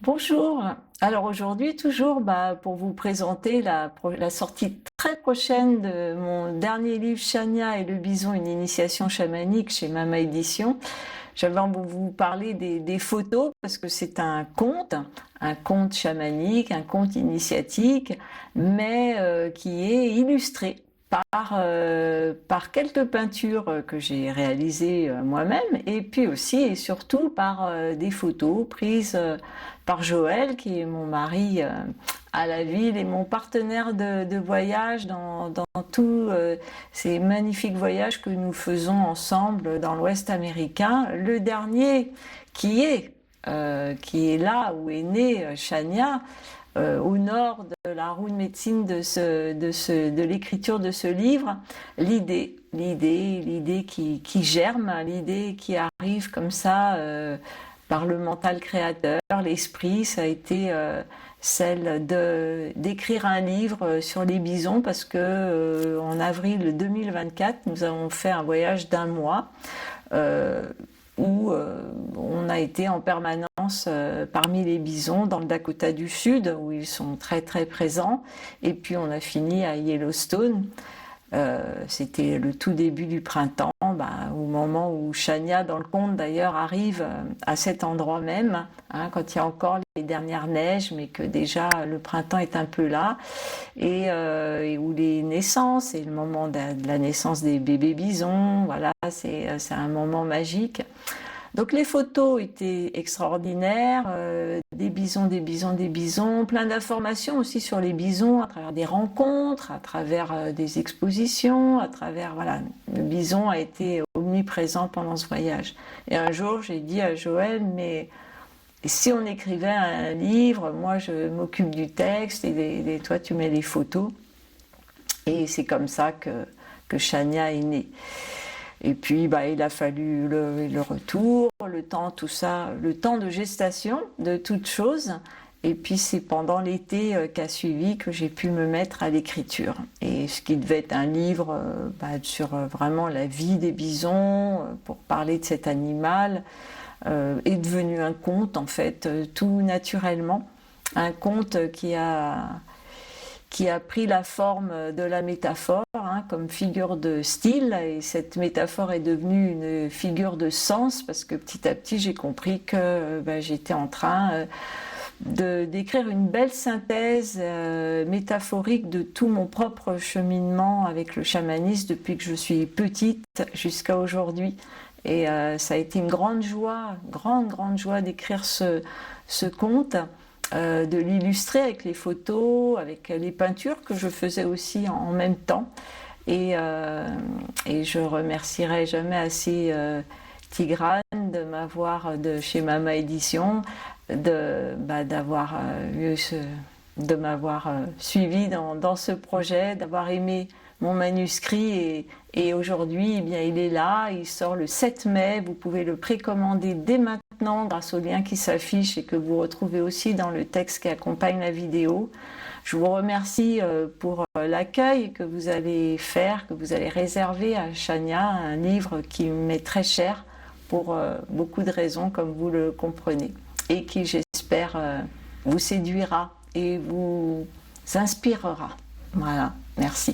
Bonjour. Alors aujourd'hui, toujours pour vous présenter la sortie très prochaine de mon dernier livre Chania et le bison, une initiation chamanique chez Mama Édition. J'avais envie de vous parler des photos parce que c'est un conte chamanique, un conte initiatique, mais qui est illustré par quelques peintures que j'ai réalisées moi-même et puis aussi et surtout par des photos prises par Joël qui est mon mari à la ville et mon partenaire de voyage dans tous ces magnifiques voyages que nous faisons ensemble dans l'Ouest américain. Le dernier qui est là où est née Chania, au nord de la roue de médecine de l'écriture de ce livre, l'idée qui germe, l'idée qui arrive comme ça par le mental créateur, l'esprit, ça a été celle d'écrire un livre sur les bisons parce que en avril 2024, nous avons fait un voyage d'un mois. Où on a été en permanence parmi les bisons dans le Dakota du Sud, où ils sont très très présents, et puis on a fini à Yellowstone. C'était le tout début du printemps, au moment où Chania, dans le conte d'ailleurs, arrive à cet endroit même, quand il y a encore les dernières neiges, mais que déjà le printemps est un peu là, et où les naissances, et le moment de la naissance des bébés bisons, voilà, c'est un moment magique. Donc les photos étaient extraordinaires, des bisons, plein d'informations aussi sur les bisons à travers des rencontres, à travers des expositions, voilà, le bison a été omniprésent pendant ce voyage. Et un jour, j'ai dit à Joël, mais si on écrivait un livre, moi je m'occupe du texte et toi tu mets les photos. Et c'est comme ça que Chania est née. Et puis, il a fallu le retour, le temps, tout ça, le temps de gestation de toute chose. Et puis, c'est pendant l'été qu'a suivi que j'ai pu me mettre à l'écriture. Et ce qui devait être un livre sur vraiment la vie des bisons, pour parler de cet animal, est devenu un conte, en fait, tout naturellement. Un conte qui a pris la forme de la métaphore comme figure de style, et cette métaphore est devenue une figure de sens parce que petit à petit j'ai compris que j'étais en train d'écrire une belle synthèse métaphorique de tout mon propre cheminement avec le chamanisme depuis que je suis petite jusqu'à aujourd'hui. Et ça a été une grande joie d'écrire ce conte, de l'illustrer avec les photos, avec les peintures que je faisais aussi en même temps. Et je remercierai jamais assez Tigrane de chez Mama Édition de m'avoir suivi dans ce projet, d'avoir aimé mon manuscrit et aujourd'hui il est là, il sort le 7 mai, vous pouvez le précommander dès maintenant grâce au lien qui s'affiche et que vous retrouvez aussi dans le texte qui accompagne la vidéo. Je vous remercie pour l'accueil que vous allez faire, que vous allez réserver à Chania, un livre qui m'est très cher pour beaucoup de raisons comme vous le comprenez et qui j'espère vous séduira et vous inspirera. Voilà, merci.